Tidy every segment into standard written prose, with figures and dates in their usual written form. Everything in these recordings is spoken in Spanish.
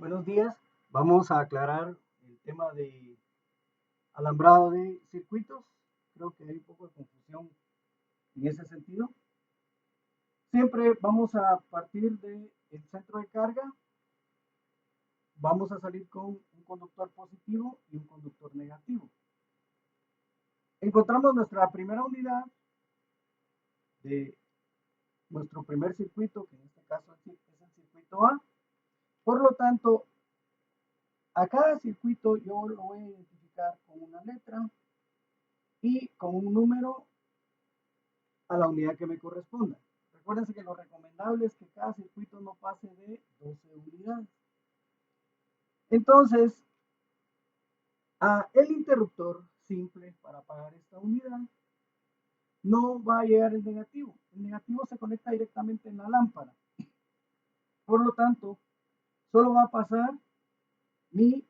Buenos días. Vamos a aclarar el tema de alambrado de circuitos. Creo que hay un poco de confusión en ese sentido. Siempre vamos a partir del centro de carga. Vamos a salir con un conductor positivo y un conductor negativo. Encontramos nuestra primera unidad de nuestro primer circuito, que en este caso es el circuito A. Por lo tanto, a cada circuito yo lo voy a identificar con una letra y con un número a la unidad que me corresponda. Recuérdense que lo recomendable es que cada circuito no pase de 12 unidades. Entonces, el interruptor simple para apagar esta unidad no va a llegar el negativo. El negativo se conecta directamente en la lámpara. Por lo tanto, solo va a pasar mi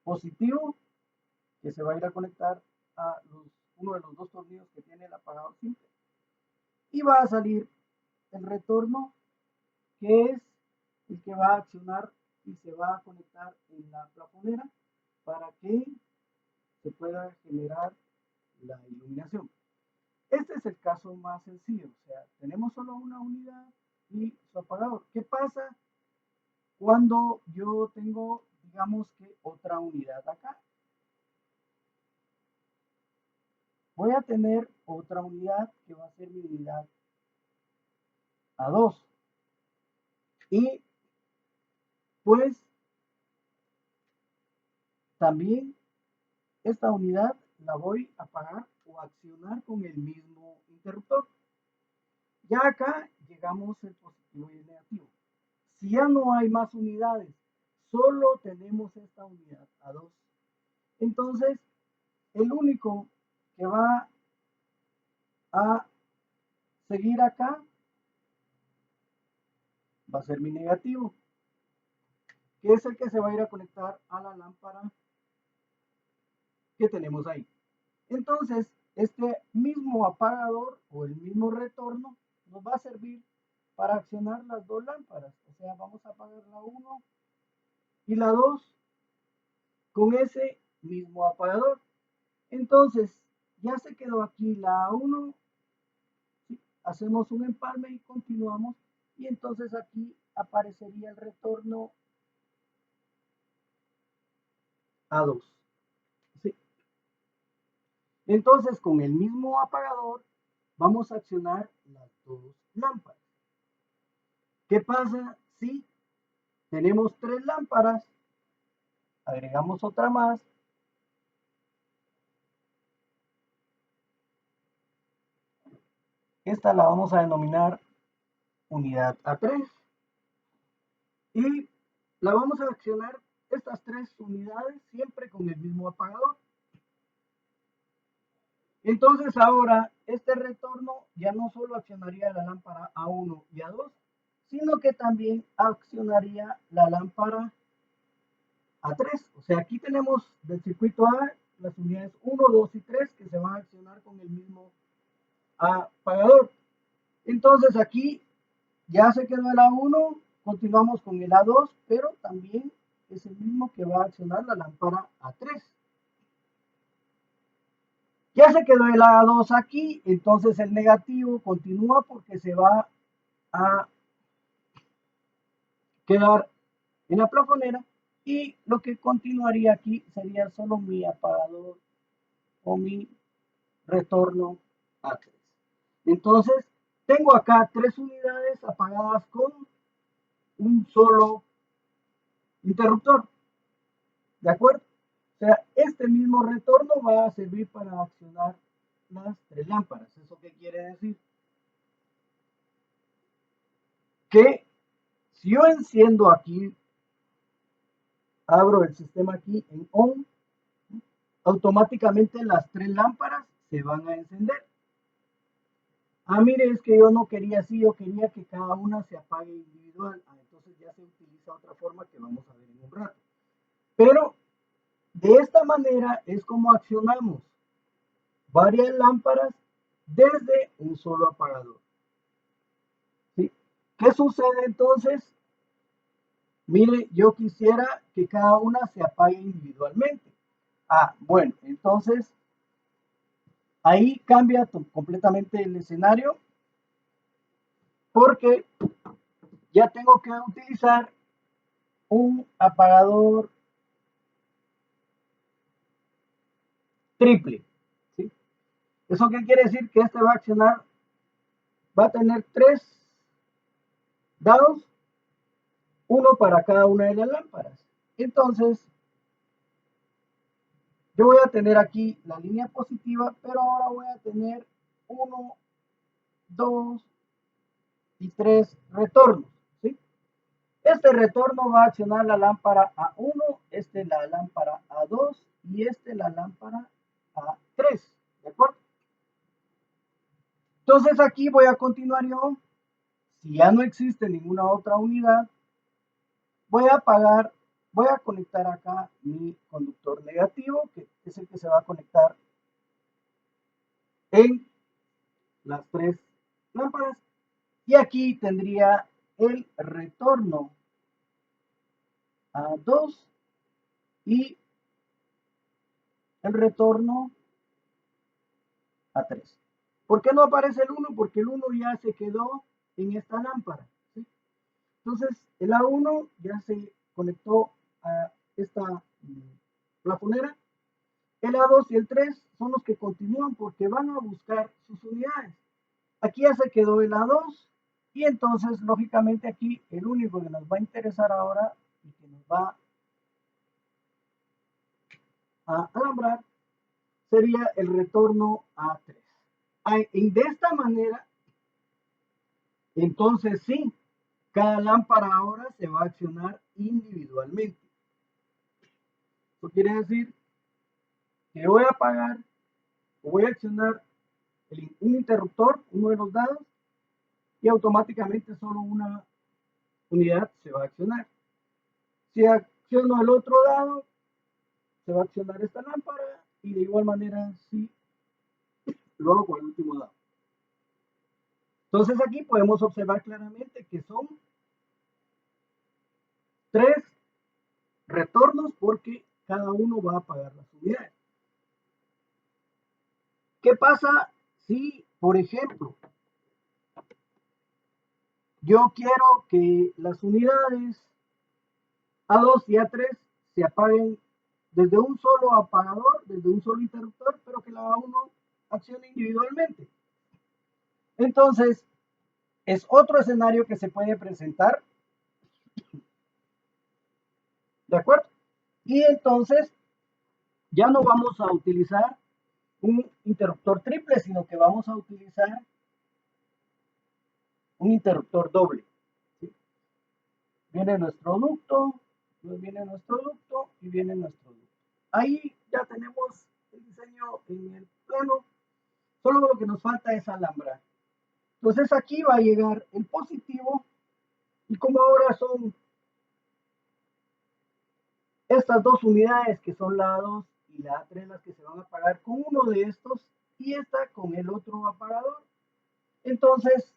positivo, que se va a ir a conectar a uno de los dos tornillos que tiene el apagador simple. Y va a salir el retorno, que es el que va a accionar y se va a conectar en la plafonera para que se pueda generar la iluminación. Este es el caso más sencillo, o sea, tenemos solo una unidad y su apagador. ¿Qué pasa cuando yo tengo, digamos que otra unidad acá? Voy a tener otra unidad que va a ser mi unidad A2. Y pues también esta unidad la voy a apagar o accionar con el mismo interruptor. Ya acá llegamos el positivo y el negativo. Si ya no hay más unidades, solo tenemos esta unidad A2. Entonces, el único que va a seguir acá va a ser mi negativo, que es el que se va a ir a conectar a la lámpara que tenemos ahí. Entonces, este mismo apagador o el mismo retorno nos va a servir para accionar las dos lámparas. O sea, vamos a apagar la 1 y la 2 con ese mismo apagador. Entonces, ya se quedó aquí la 1, ¿sí? Hacemos un empalme y continuamos. Y entonces aquí aparecería el retorno A2. ¿Sí? Entonces, con el mismo apagador, vamos a accionar las dos lámparas. ¿Qué pasa si tenemos tres lámparas? Agregamos otra más. Esta la vamos a denominar unidad A3. Y la vamos a accionar estas tres unidades siempre con el mismo apagador. Entonces ahora este retorno ya no solo accionaría la lámpara A1 y A2, sino que también accionaría la lámpara A3. O sea, aquí tenemos del circuito A las unidades 1, 2 y 3 que se van a accionar con el mismo apagador. Entonces aquí ya se quedó el A1, continuamos con el A2, pero también es el mismo que va a accionar la lámpara A3. Ya se quedó el A2 aquí, entonces el negativo continúa porque se va a quedar en la plafonera y lo que continuaría aquí sería solo mi apagador o mi retorno A3. Entonces tengo acá tres unidades apagadas con un solo interruptor, ¿de acuerdo? O sea, este mismo retorno va a servir para accionar las tres lámparas. ¿Eso qué quiere decir? Que si yo enciendo aquí, abro el sistema aquí en on, automáticamente las tres lámparas se van a encender. Mire, es que yo no quería así, yo quería que cada una se apague individual. Entonces ya se utiliza otra forma que vamos a ver en un rato. Pero de esta manera es como accionamos varias lámparas desde un solo apagador. ¿Sí? ¿Qué sucede entonces? Mire, yo quisiera que cada una se apague individualmente. Ah, bueno, entonces ahí cambia completamente el escenario porque ya tengo que utilizar un apagador triple. ¿Sí? ¿Eso qué quiere decir? Que este va a accionar, va a tener 3 dados, uno para cada una de las lámparas. Entonces, yo voy a tener aquí la línea positiva, pero ahora voy a tener 1, 2 y 3 retornos. ¿Sí? Este retorno va a accionar la lámpara A1, este la lámpara A2 y este la lámpara A3. ¿De acuerdo? Entonces aquí voy a continuar yo. Si ya no existe ninguna otra unidad, voy a apagar, voy a conectar acá mi conductor negativo, que es el que se va a conectar en las 3 lámparas. Y aquí tendría el retorno A2 y el retorno A3. ¿Por qué no aparece el 1? Porque el 1 ya se quedó en esta lámpara. ¿Sí? Entonces, el A1 ya se conectó a esta plafonera. El A2 y el 3 son los que continúan porque van a buscar sus unidades. Aquí ya se quedó el A2 y entonces, lógicamente, aquí el único que nos va a interesar ahora y que nos va a alambrar sería el retorno A3. De esta manera, entonces sí, cada lámpara ahora se va a accionar individualmente. Eso quiere decir que voy a apagar o voy a accionar un interruptor, uno de los dados, y automáticamente solo una unidad se va a accionar. Si acciono el otro dado, se va a accionar esta lámpara y de igual manera si lo hago con el último dado. Entonces aquí podemos observar claramente que son 3 retornos porque cada uno va a apagar las unidades. ¿Qué pasa si, por ejemplo, yo quiero que las unidades A2 y A3 se apaguen desde un solo apagador, desde un solo interruptor, pero que la A1 accione individualmente? Entonces, es otro escenario que se puede presentar, ¿de acuerdo? Y entonces ya no vamos a utilizar un interruptor triple, sino que vamos a utilizar un interruptor doble. ¿Sí? Viene nuestro ducto, viene nuestro ducto y viene nuestro ducto. Ahí ya tenemos el diseño en el plano, solo lo que nos falta es alambrar. Entonces aquí va a llegar el positivo y como ahora son estas dos unidades que son la A2 y la A3 las que se van a apagar con uno de estos y esta con el otro apagador, entonces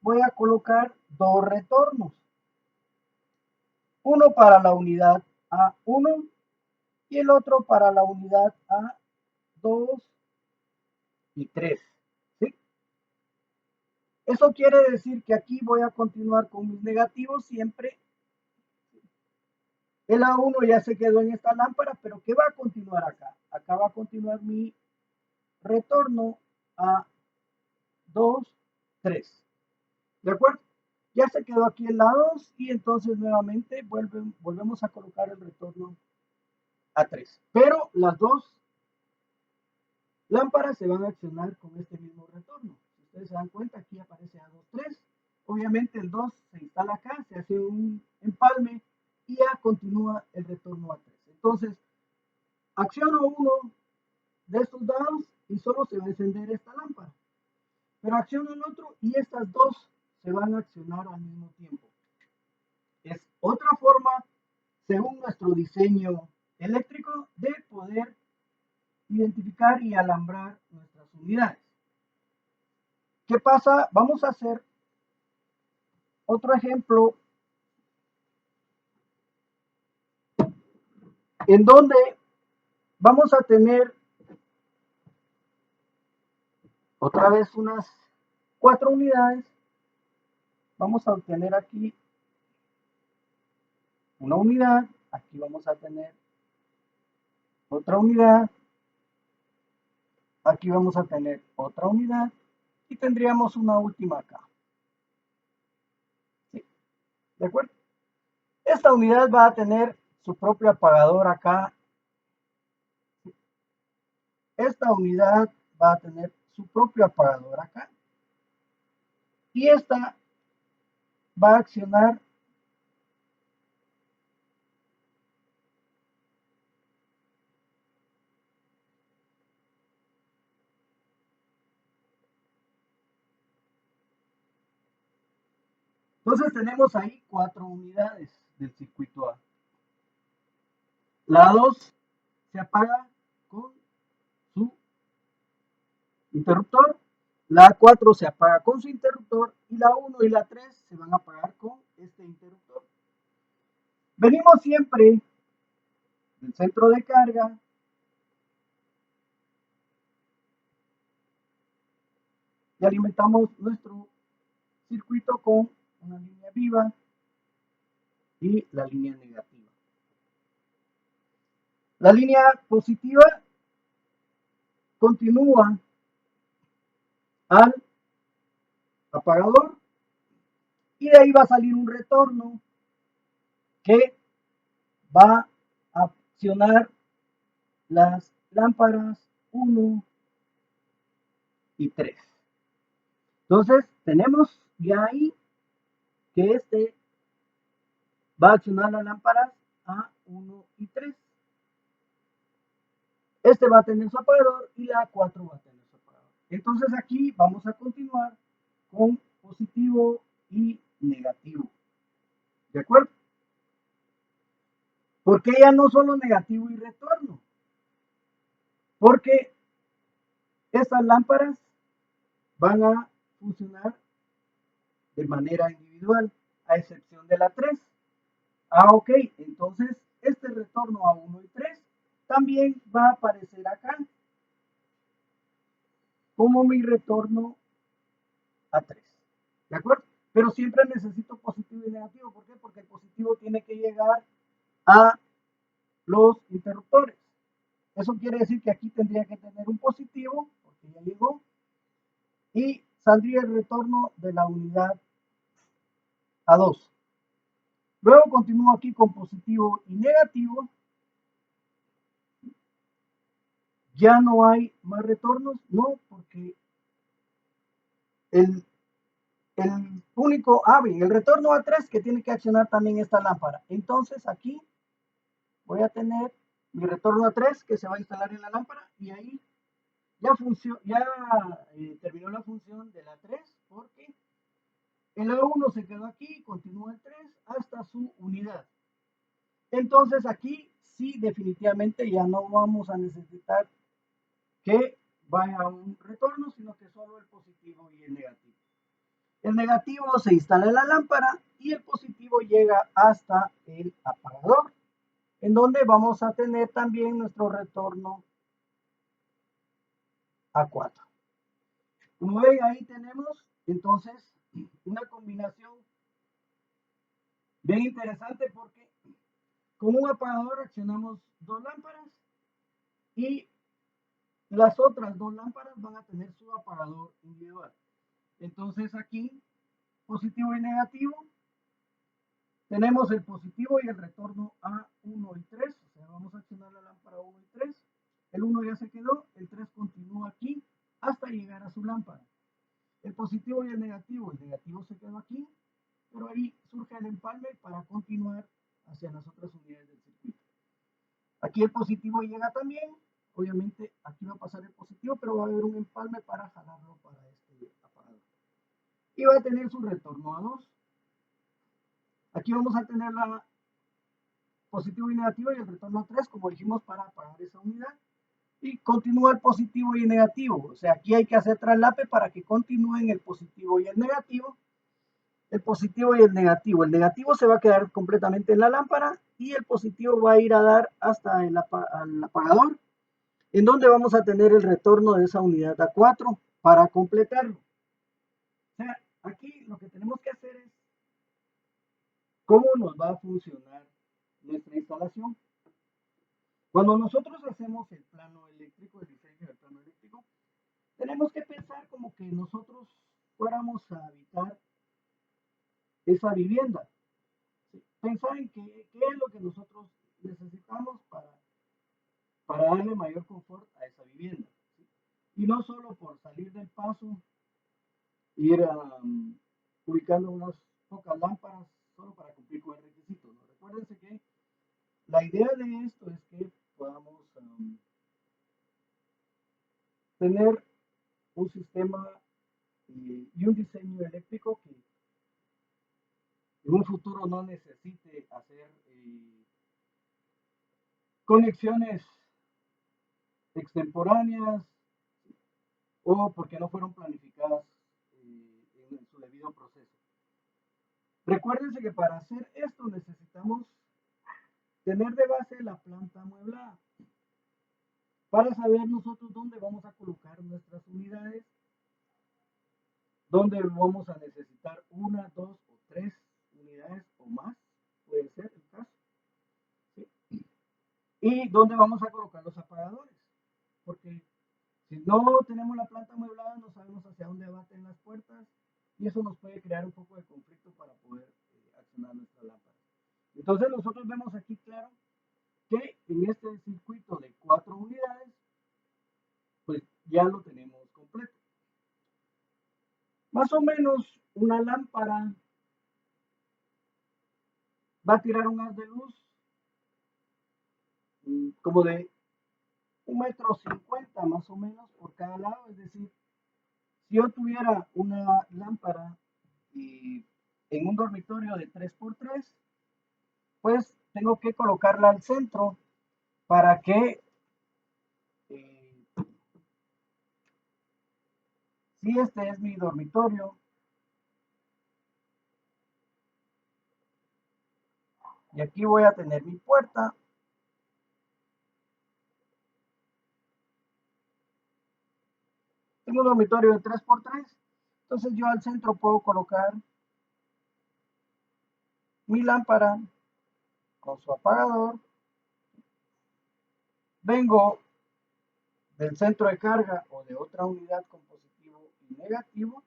voy a colocar dos retornos. Uno para la unidad A1 y el otro para la unidad A2 y 3. ¿Sí? Eso quiere decir que aquí voy a continuar con mis negativos siempre. El A1 ya se quedó en esta lámpara, pero ¿qué va a continuar acá? Acá va a continuar mi retorno A2, 3. ¿De acuerdo? Ya se quedó aquí el A2 y entonces nuevamente volvemos a colocar el retorno A3. Pero las dos lámparas se van a accionar con este mismo retorno. Si ustedes se dan cuenta, aquí aparece A2, 3. Obviamente el 2 se instala acá, se hace un empalme y ya continúa el retorno A3. Entonces, acciono uno de estos dados y solo se va a encender esta lámpara. Pero acciono el otro y estas dos se van a accionar al mismo tiempo. Es otra forma, según nuestro diseño eléctrico, de poder identificar y alambrar nuestras unidades. ¿Qué pasa? Vamos a hacer otro ejemplo en donde vamos a tener otra vez unas 4 unidades. Vamos a obtener aquí una unidad, aquí vamos a tener otra unidad, aquí vamos a tener otra unidad y tendríamos una última acá. ¿Sí? ¿De acuerdo? Esta unidad va a tener su propio apagador acá. Esta unidad va a tener su propio apagador acá. Y esta va a accionar entonces tenemos ahí 4 unidades del circuito A. La 2 se apaga con su interruptor, la 4 se apaga con su interruptor y la 1 y la 3 se van a apagar con este interruptor. Venimos siempre del centro de carga y alimentamos nuestro circuito con una línea viva y la línea negativa. La línea positiva continúa al apagador y de ahí va a salir un retorno que va a accionar las lámparas 1 y 3. Entonces tenemos ya ahí que este va a accionar las lámparas A1 y 3. Este va a tener su apagador y la 4 va a tener su apagador. Entonces aquí vamos a continuar con positivo y negativo. ¿De acuerdo? ¿Por qué ya no solo negativo y retorno? Porque estas lámparas van a funcionar de manera individual, a excepción de la 3. Ok, entonces este retorno a 1 y 3 también va a aparecer acá como mi retorno a 3. ¿De acuerdo? Pero siempre necesito positivo y negativo. ¿Por qué? Porque el positivo tiene que llegar a los interruptores. Eso quiere decir que aquí tendría que tener un positivo, porque ya llegó, y saldría el retorno de la unidad a 2. Luego continúo aquí con positivo y negativo. Ya no hay más retornos, no, porque el, el único, bien, el retorno a 3 que tiene que accionar también esta lámpara. Entonces aquí voy a tener mi retorno a 3 que se va a instalar en la lámpara y ahí ya terminó la función de la 3 porque el A1 se quedó aquí, continúa el 3 hasta su unidad. Entonces aquí sí definitivamente ya no vamos a necesitar que vaya a un retorno, sino que solo el positivo y el negativo. El negativo se instala en la lámpara y el positivo llega hasta el apagador, en donde vamos a tener también nuestro retorno a 4. Como ven, ahí tenemos entonces una combinación bien interesante porque con un apagador accionamos 2 lámparas y las otras 2 lámparas van a tener su apagador individual. Entonces aquí, positivo y negativo, tenemos el positivo y el retorno a 1 y 3. O sea, vamos a accionar la lámpara 1 y 3. El 1 ya se quedó, el 3 continúa aquí hasta llegar a su lámpara. El positivo y el negativo se quedó aquí, pero ahí surge el empalme para continuar hacia las otras unidades del circuito. Aquí el positivo llega también, obviamente aquí va a pasar el positivo, pero va a haber un empalme para jalarlo para este apagador. Y va a tener su retorno a 2. Aquí vamos a tener la positivo y negativo y el retorno a 3, como dijimos, para apagar esa unidad. Y continúa el positivo y el negativo. O sea, aquí hay que hacer traslape para que continúen el positivo y el negativo. El positivo y el negativo. El negativo se va a quedar completamente en la lámpara y el positivo va a ir a dar hasta el al apagador, en donde vamos a tener el retorno de esa unidad a 4 para completarlo. O sea, aquí lo que tenemos que hacer es cómo nos va a funcionar nuestra instalación. Cuando nosotros hacemos el plano eléctrico, el diseño del plano eléctrico, tenemos que pensar como que nosotros fuéramos a habitar esa vivienda. ¿Sí? Pensar en qué es lo que nosotros necesitamos para darle mayor confort a esa vivienda. ¿Sí? Y no solo por salir del paso, ir ubicando unas pocas lámparas solo para cumplir con el requisito. ¿No? Recuérdense que la idea de esto es que podamos tener un sistema y un diseño eléctrico que en un futuro no necesite hacer conexiones extemporáneas o porque no fueron planificadas en su debido proceso. Recuérdense que para hacer esto necesitamos tener de base la planta amueblada para saber nosotros dónde vamos a colocar nuestras unidades, dónde vamos a necesitar una, dos o tres unidades o más, puede ser el caso, ¿sí? Y dónde vamos a colocar los apagadores, porque si no tenemos la planta amueblada no sabemos hacia dónde baten las puertas y eso nos puede crear un poco de conflicto para poder accionar nuestra lámpara. Entonces nosotros vemos aquí claro que en este circuito de 4 unidades, pues ya lo tenemos completo. Más o menos una lámpara va a tirar un haz de luz como de 1,50 m más o menos por cada lado. Es decir, si yo tuviera una lámpara en un dormitorio de 3x3, pues tengo que colocarla al centro para que eh, si este es mi dormitorio y aquí voy a tener mi puerta, tengo un dormitorio de 3x3, entonces yo al centro puedo colocar mi lámpara con su apagador, vengo del centro de carga o de otra unidad con positivo y negativo,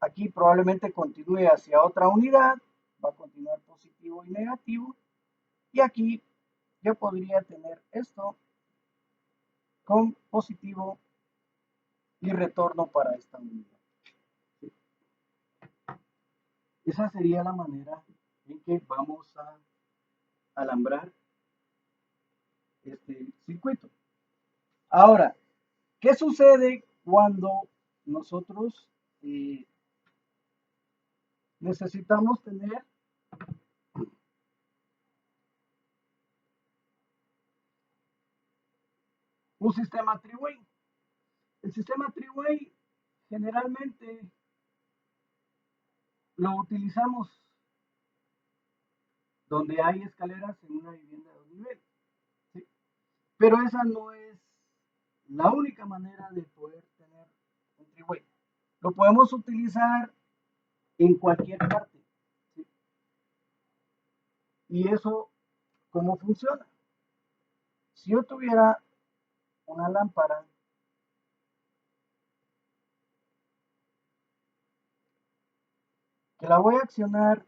aquí probablemente continúe hacia otra unidad, va a continuar positivo y negativo, y aquí yo podría tener esto con positivo y retorno para esta unidad. ¿Sí? Esa sería la manera en que vamos a alambrar este circuito. Ahora, ¿qué sucede cuando nosotros necesitamos tener un sistema three-way? El sistema three-way generalmente lo utilizamos donde hay escaleras en una vivienda de 2 niveles. ¿Sí? Pero esa no es la única manera de poder tener un three-way. Lo podemos utilizar en cualquier parte. ¿Sí? Y eso, ¿cómo funciona? Si yo tuviera una lámpara que la voy a accionar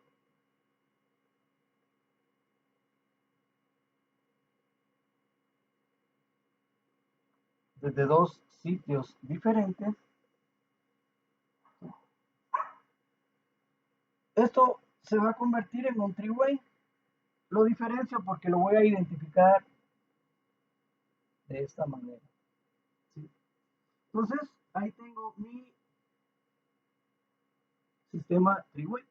desde dos sitios diferentes, esto se va a convertir en un three-way. Lo diferencio porque lo voy a identificar de esta manera. ¿Sí? Entonces, ahí tengo mi sistema three-way.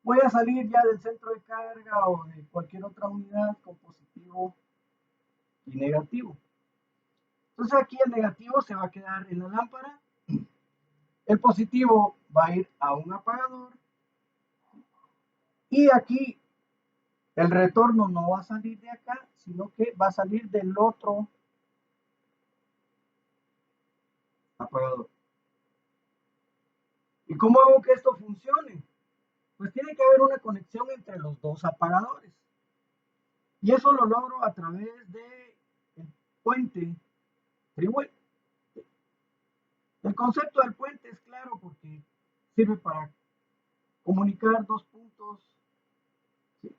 Voy a salir ya del centro de carga o de cualquier otra unidad con positivo y negativo. Entonces aquí el negativo se va a quedar en la lámpara, el positivo va a ir a un apagador Y aquí el retorno no va a salir de acá, sino que va a salir del otro apagador. ¿Y cómo hago que esto funcione? Pues tiene que haber una conexión entre los dos apagadores. Y eso lo logro a través de el puente three-way. El concepto del puente es claro porque sirve para comunicar dos puntos, ¿sí?,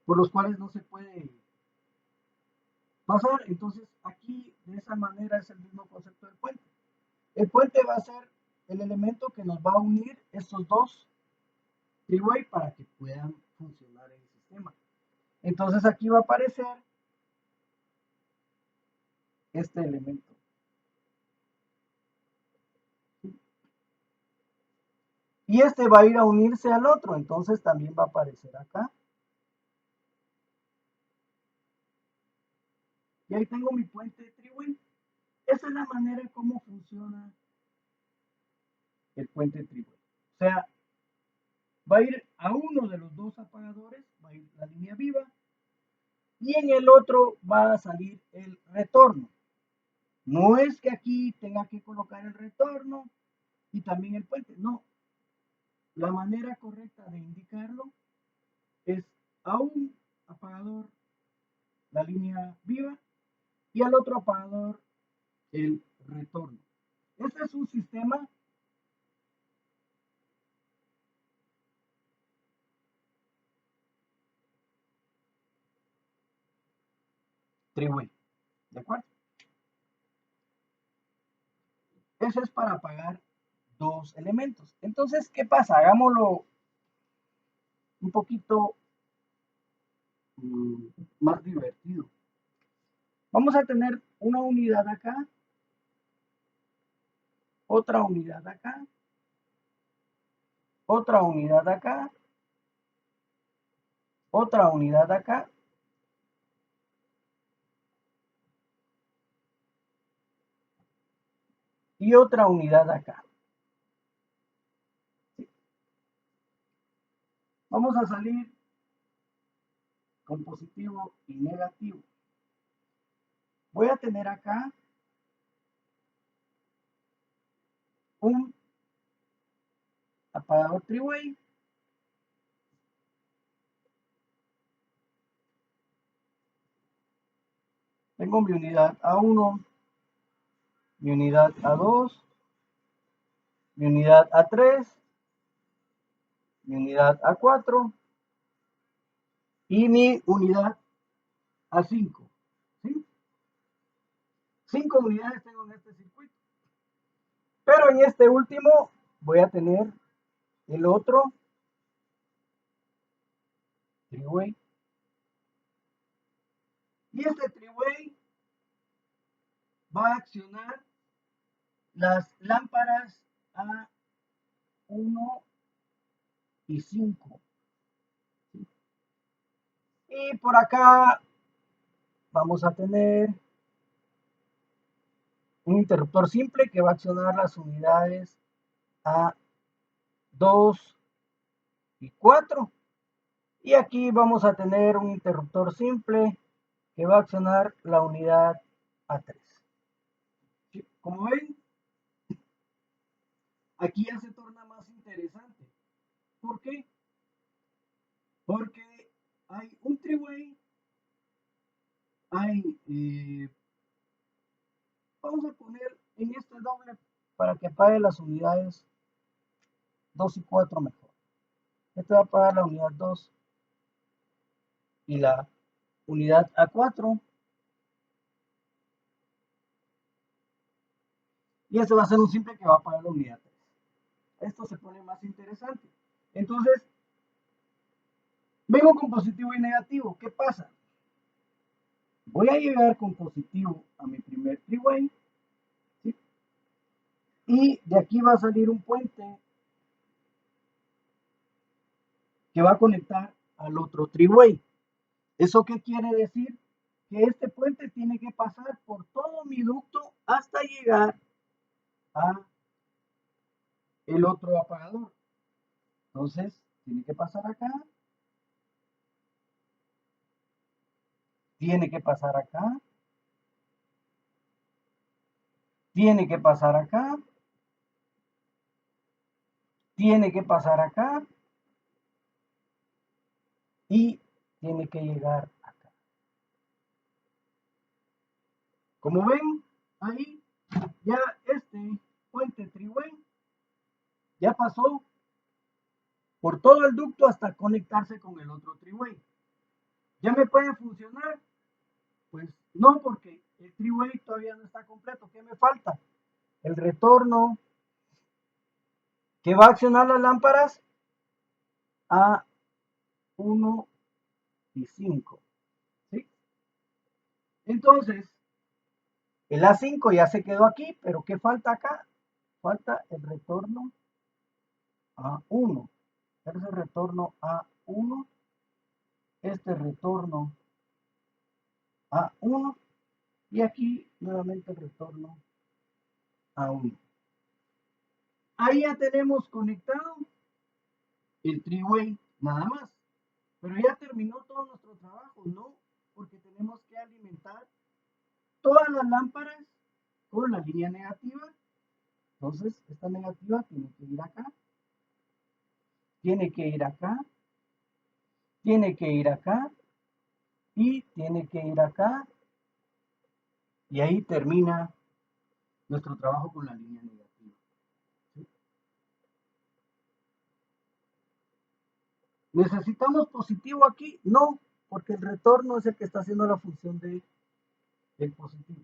por los cuales no se puede pasar. Entonces aquí de esa manera es el mismo concepto del puente. El puente va a ser el elemento que nos va a unir estos dos three-way para que puedan funcionar en el sistema. Entonces aquí va a aparecer este elemento. Y este va a ir a unirse al otro, entonces también va a aparecer acá. Y ahí tengo mi puente three-way. Esa es la manera como funciona el puente three-way. O sea, va a ir a uno de los dos apagadores, va a ir la línea viva, y en el otro va a salir el retorno. No es que aquí tenga que colocar el retorno y también el puente, no. La manera correcta de indicarlo es a un apagador la línea viva y al otro apagador el retorno. Este es un sistema three-way, ¿de acuerdo? Eso es para apagar dos elementos. Entonces, ¿qué pasa? Hagámoslo un poquito más divertido. Vamos a tener una unidad acá, otra unidad acá, otra unidad acá, otra unidad acá, y otra unidad acá. ¿Sí? Vamos a salir con positivo y negativo. Voy a tener acá un apagador three-way, tengo mi unidad A1, mi unidad A2, mi unidad A3, mi unidad A4 y mi unidad A5. ¿Sí? 5 unidades tengo en este circuito. Pero en este último voy a tener el otro three-way. Y este three-way va a accionar las lámparas A1 y 5. ¿Sí? Y por acá vamos a tener un interruptor simple que va a accionar las unidades A2 y 4. Y aquí vamos a tener un interruptor simple que va a accionar la unidad A3. ¿Sí? Como ven, aquí ya se torna más interesante. ¿Por qué? Porque hay un three-way, hay, vamos a poner en este doble para que apague las unidades 2 y 4 mejor. Este va a apagar la unidad 2 y la unidad A4. Y este va a ser un simple que va a apagar la unidad 3. Esto se pone más interesante. Entonces, vengo con positivo y negativo. ¿Qué pasa? Voy a llegar con positivo a mi primer three-way, ¿sí? Y de aquí va a salir un puente que va a conectar al otro three-way. ¿Eso qué quiere decir? Que este puente tiene que pasar por todo mi ducto hasta llegar a el otro apagador. Entonces, tiene que pasar acá, tiene que pasar acá, tiene que pasar acá, tiene que pasar acá y tiene que llegar acá. Como ven, ahí ya este puente triway ya pasó por todo el ducto hasta conectarse con el otro triway. ¿Ya me puede funcionar? Pues no, porque el triway todavía no está completo. ¿Qué me falta? El retorno que va a accionar las lámparas a 1 y 5. ¿Sí? Entonces, el A5 ya se quedó aquí, pero ¿qué falta acá? Falta el retorno a 1. Ese retorno a 1, este retorno a 1 y aquí nuevamente el retorno a 1. Ahí ya tenemos conectado el triway nada más. Pero ya terminó todo nuestro trabajo, ¿no? Porque tenemos que alimentar todas las lámparas con la línea negativa. Entonces, esta negativa tiene que ir acá, tiene que ir acá, tiene que ir acá y tiene que ir acá. Y ahí termina nuestro trabajo con la línea negativa. ¿Sí? ¿Necesitamos positivo aquí? No, porque el retorno es el que está haciendo la función del positivo.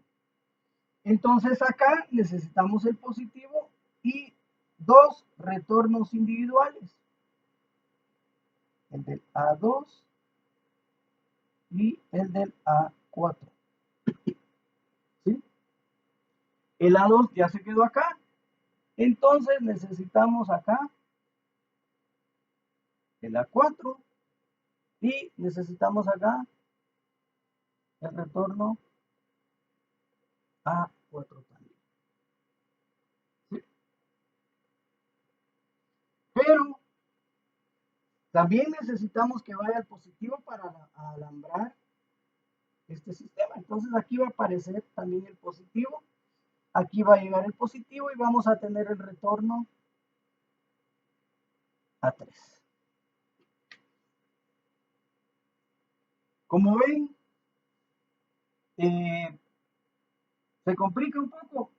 Entonces acá necesitamos el positivo y dos retornos individuales. El del A2 y el del A4. ¿Sí? El A2 ya se quedó acá. Entonces necesitamos acá el A4 y necesitamos acá el retorno A4 también. ¿Sí? Pero también necesitamos que vaya el positivo para alambrar este sistema. Entonces aquí va a aparecer también el positivo. Aquí va a llegar el positivo y vamos a tener el retorno a 3. Como ven, ¿se complica un poco?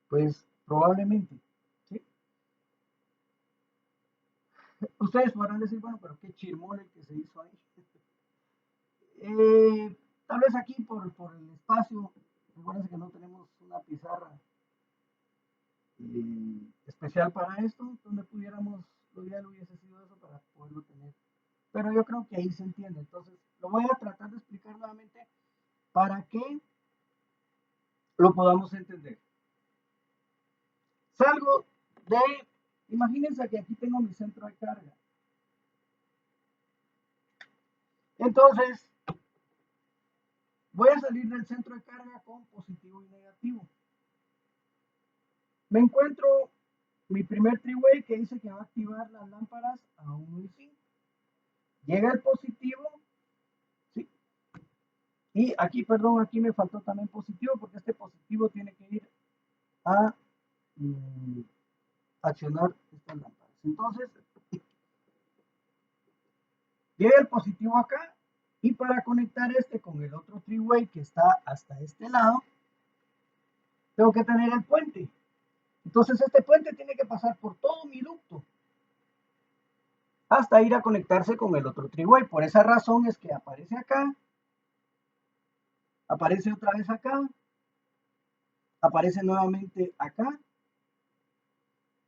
Pues probablemente. ¿Sí? Ustedes podrán decir, bueno, pero qué chirmol el que se hizo ahí. Tal vez aquí por el espacio, recuerden que no tenemos una pizarra especial para esto, donde pudiéramos, lo ideal hubiese sido eso para poderlo tener. Pero yo creo que ahí se entiende. Entonces, lo voy a tratar de explicar nuevamente para que lo podamos entender. Salgo de, imagínense que aquí tengo mi centro de carga. Entonces, voy a salir del centro de carga con positivo y negativo. Me encuentro mi primer triway que dice que va a activar las lámparas a 1 y 5. Llega el positivo, ¿sí? Y aquí, perdón, aquí me faltó también positivo porque este positivo tiene que ir a accionar estas lámparas. Entonces, llega el positivo acá y para conectar este con el otro triway que está hasta este lado, tengo que tener el puente. Entonces este puente tiene que pasar por todo mi ducto hasta ir a conectarse con el otro triway. Por esa razón es que aparece acá, aparece otra vez acá, aparece nuevamente acá,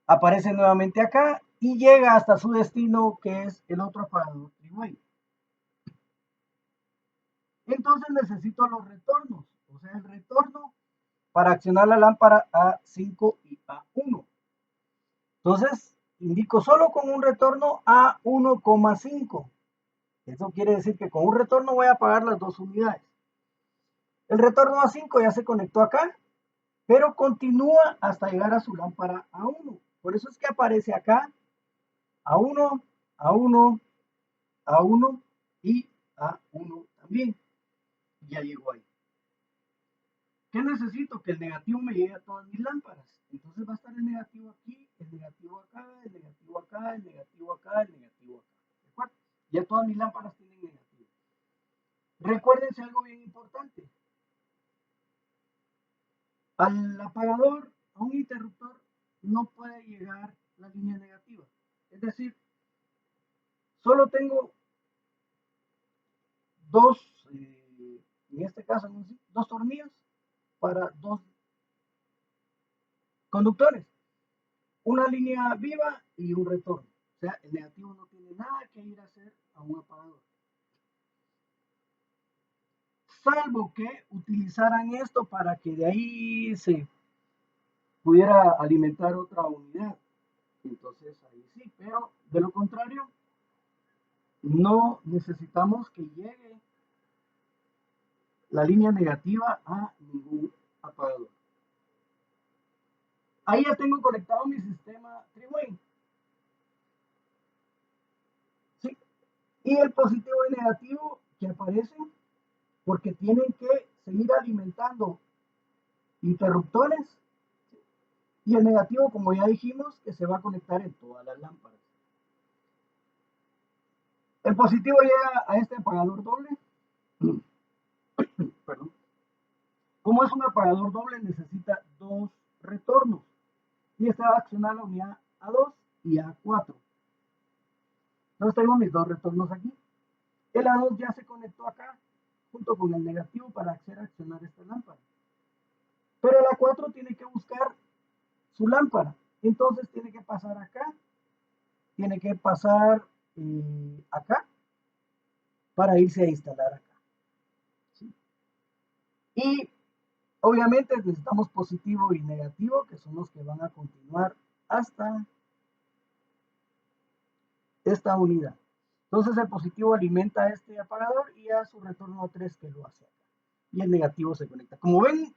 aparece nuevamente acá y llega hasta su destino que es el otro apagador triway. Entonces necesito los retornos, o sea, el retorno para accionar la lámpara A5 y A1. Entonces, indico solo con un retorno a 1,5. Eso quiere decir que con un retorno voy a apagar las dos unidades. El retorno a 5 ya se conectó acá, pero continúa hasta llegar a su lámpara a 1. Por eso es que aparece acá A1, A1, A1 y A1 también. Ya llegó ahí. ¿Qué necesito? Que el negativo me llegue a todas mis lámparas. Entonces va a estar el negativo aquí, el negativo acá, el negativo acá, el negativo acá, el negativo acá. ¿De acuerdo? Ya todas mis lámparas tienen negativo. Recuérdense algo bien importante. Al apagador, a un interruptor, no puede llegar la línea negativa. Es decir, solo tengo dos, en este caso, dos tornillos para dos conductores. Una línea viva y un retorno. O sea, el negativo no tiene nada que ir a hacer a un apagador. Salvo que utilizaran esto para que de ahí se pudiera alimentar otra unidad. Entonces ahí sí, pero de lo contrario, no necesitamos que llegue la línea negativa a ningún apagador. Ahí ya tengo conectado mi sistema three-way. ¿Sí? Y el positivo y negativo que aparecen porque tienen que seguir alimentando interruptores, ¿sí? Y el negativo, como ya dijimos, que se va a conectar en todas las lámparas. El positivo llega a este apagador doble. Perdón. Como es un apagador doble, necesita dos retornos. Y este va a accionar la unidad A2 y A4. Entonces tengo mis dos retornos aquí. El A2 ya se conectó acá, junto con el negativo para hacer accionar esta lámpara. Pero el A4 tiene que buscar su lámpara. Entonces tiene que pasar acá, tiene que pasar acá, para irse a instalar acá. ¿Sí? Y obviamente necesitamos positivo y negativo, que son los que van a continuar hasta esta unidad. Entonces el positivo alimenta a este apagador y a su retorno a 3 que lo hace acá. Y el negativo se conecta. Como ven,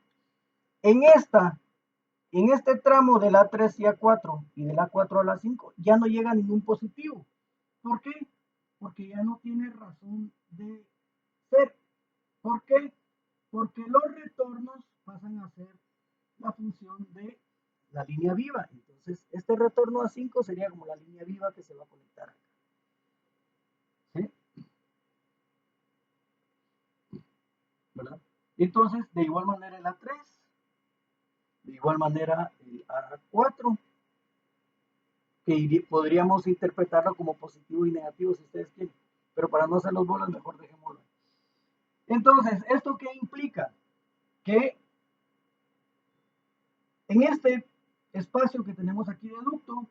en este tramo del A3 y A4 y del A4 a la 5 ya no llega ningún positivo. ¿Por qué? Porque ya no tiene razón de ser. ¿Por qué? Porque los retornos pasan a ser la función de la línea viva. Entonces, este retorno a 5 sería como la línea viva que se va a conectar acá. ¿Sí? ¿Verdad? Entonces, de igual manera el A3, de igual manera el A4, que podríamos interpretarlo como positivo y negativo si ustedes quieren. Pero para no hacer los bolas, mejor dejémoslo. Entonces, ¿esto qué implica? Que en este espacio que tenemos aquí de ducto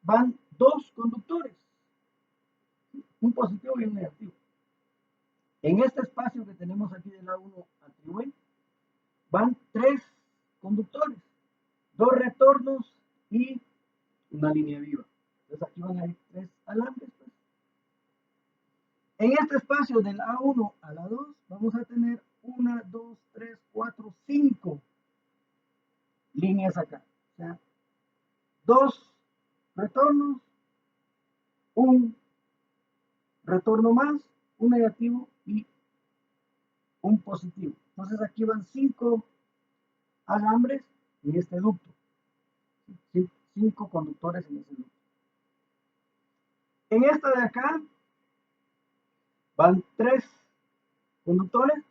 van dos conductores, un positivo y un negativo. En este espacio que tenemos aquí del A1 al triway van tres conductores, dos retornos y una línea viva. Entonces aquí van a ir tres alambres. Pues. En este espacio del A1 a la 2 vamos a tener 1, 2, 3, 4, 5 líneas acá. O sea, dos retornos, un retorno más, un negativo y un positivo. Entonces aquí van 5 alambres en este ducto. 5 conductores en ese ducto. En esta de acá van 3 conductores.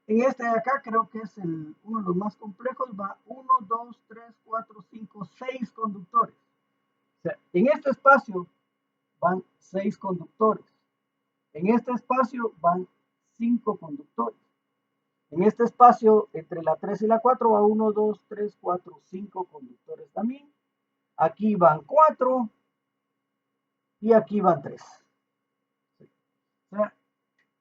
En este de acá creo que es uno de los más complejos. Va 1, 2, 3, 4, 5, 6 conductores. O sea, en este espacio van 6 conductores. En este espacio van 5 conductores. En este espacio, entre la 3 y la 4, va 1, 2, 3, 4, 5 conductores también. Aquí van 4 y aquí van 3. O sea,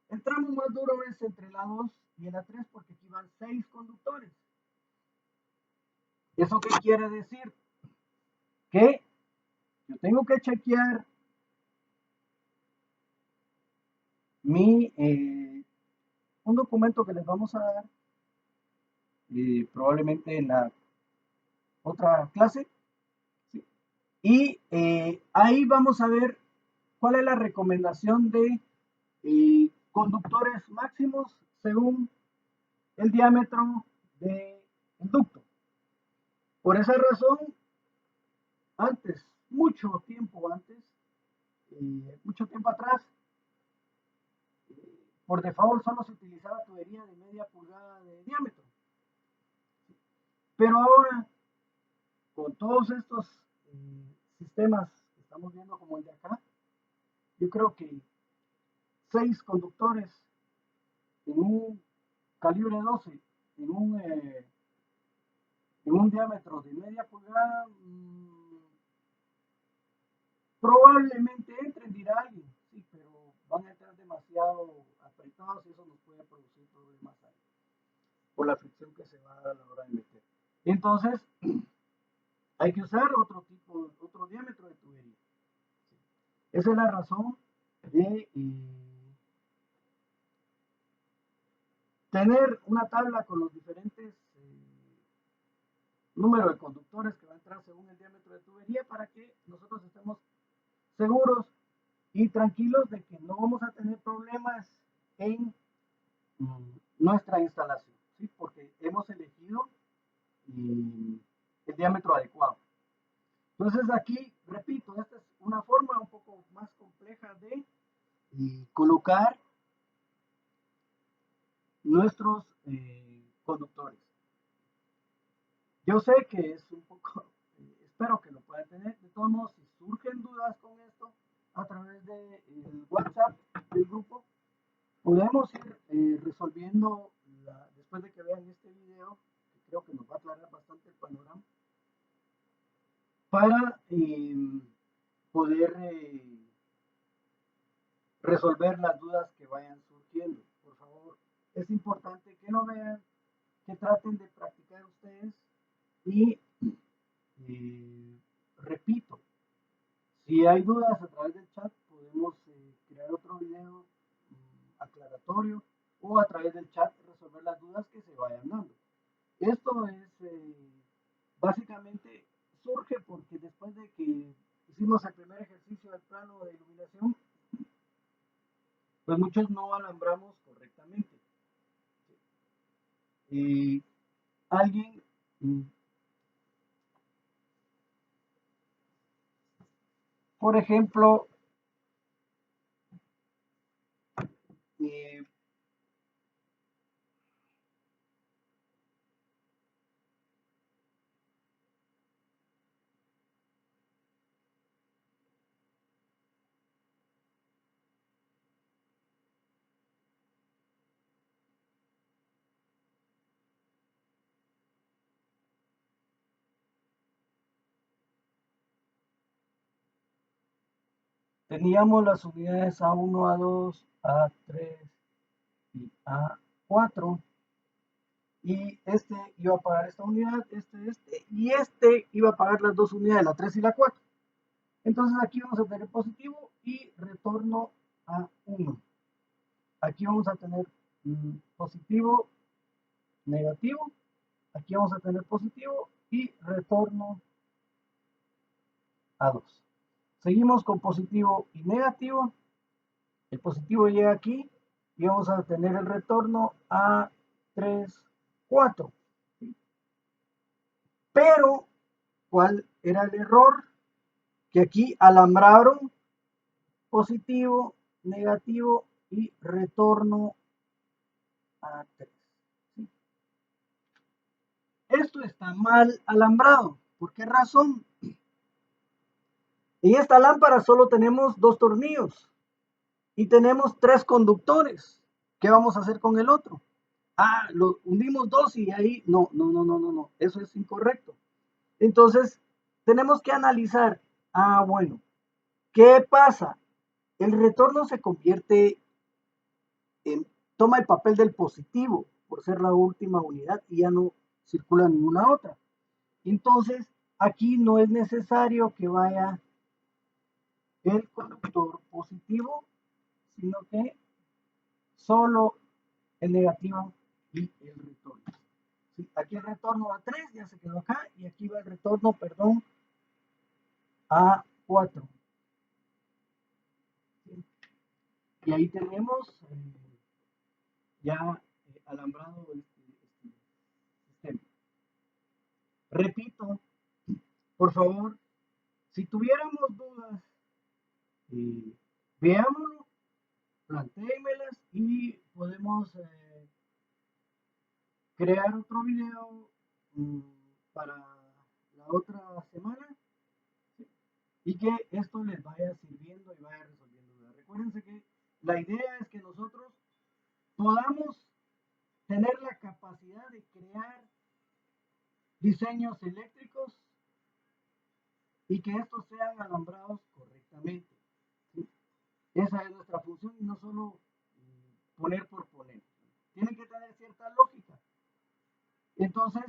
el tramo más duro es entre la 2 y la 3 porque aquí van 6 conductores. ¿Eso qué quiere decir? Que yo tengo que chequear un documento que les vamos a dar probablemente en la otra clase, ¿sí? Y ahí vamos a ver cuál es la recomendación de conductores máximos según el diámetro del ducto. Por esa razón, antes, mucho tiempo atrás, por default solo se utilizaba tubería de media pulgada de diámetro. Pero ahora, con todos estos sistemas que estamos viendo como el de acá, yo creo que 6 conductores en un calibre 12, en un diámetro de media pulgada, probablemente entren, dirá alguien, sí, pero van a entrar demasiado apretados y eso nos puede producir problemas ahí, por la fricción que se va a dar a la hora de meter. Entonces, hay que usar otro diámetro de tubería. Esa es la razón de tener una tabla con los diferentes números de conductores que va a entrar según el diámetro de tubería para que nosotros estemos seguros y tranquilos de que no vamos a tener problemas en nuestra instalación, ¿sí? Porque hemos elegido el diámetro adecuado. Entonces aquí, repito, esta es una forma un poco más compleja de colocar nuestros conductores. Yo sé que es un poco, espero que lo puedan tener. De todos modos, si surgen dudas con esto, a través del WhatsApp del grupo, podemos ir resolviendo, después de que vean este video, que creo que nos va a aclarar bastante el panorama, para poder resolver las dudas que vayan surgiendo. Por favor, es importante que lo vean, que traten de practicar ustedes y repito, si hay dudas a través del chat, podemos crear otro video aclaratorio o a través del chat resolver las dudas que se vayan dando. Esto es básicamente surge porque después de que hicimos el primer ejercicio del plano de iluminación, pues muchos no alambramos correctamente. Y alguien, por ejemplo, eh, teníamos las unidades A1, A2, A3 y A4. Y este iba a pagar esta unidad, y este iba a pagar las dos unidades, la 3 y la 4. Entonces aquí vamos a tener positivo y retorno a 1. Aquí vamos a tener positivo, negativo. Aquí vamos a tener positivo y retorno a 2. Seguimos con positivo y negativo. El positivo llega aquí y vamos a tener el retorno a 3, 4. Pero, ¿cuál era el error? Que aquí alambraron positivo, negativo y retorno a 3. ¿Sí? Esto está mal alambrado. ¿Por qué razón? En esta lámpara solo tenemos 2 tornillos y tenemos 3 conductores. ¿Qué vamos a hacer con el otro? Lo unimos 2 y ahí no, eso es incorrecto. Entonces, tenemos que analizar, bueno, ¿qué pasa? El retorno se convierte toma el papel del positivo por ser la última unidad y ya no circula ninguna otra. Entonces, aquí no es necesario que vaya el conductor positivo, sino que solo el negativo y el retorno. ¿Sí? Aquí el retorno a 3 ya se quedó acá y aquí va el retorno, perdón, A4. ¿Sí? Y ahí tenemos ya alambrado este sistema. Repito, por favor, si tuviéramos dudas, eh, veámoslo, plantéemelas y podemos crear otro video para la otra semana, ¿sí? Y que esto les vaya sirviendo y vaya resolviendo dudas. Recuérdense que la idea es que nosotros podamos tener la capacidad de crear diseños eléctricos y que estos sean alambrados correctamente, ¿sí? Esa es nuestra función y no solo poner por poner. Tienen que tener cierta lógica. Entonces,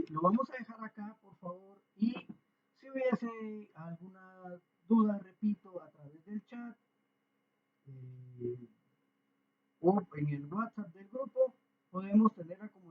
lo vamos a dejar acá, por favor. Y si hubiese alguna duda, repito, a través del chat o en el WhatsApp del grupo, podemos tener la comunicación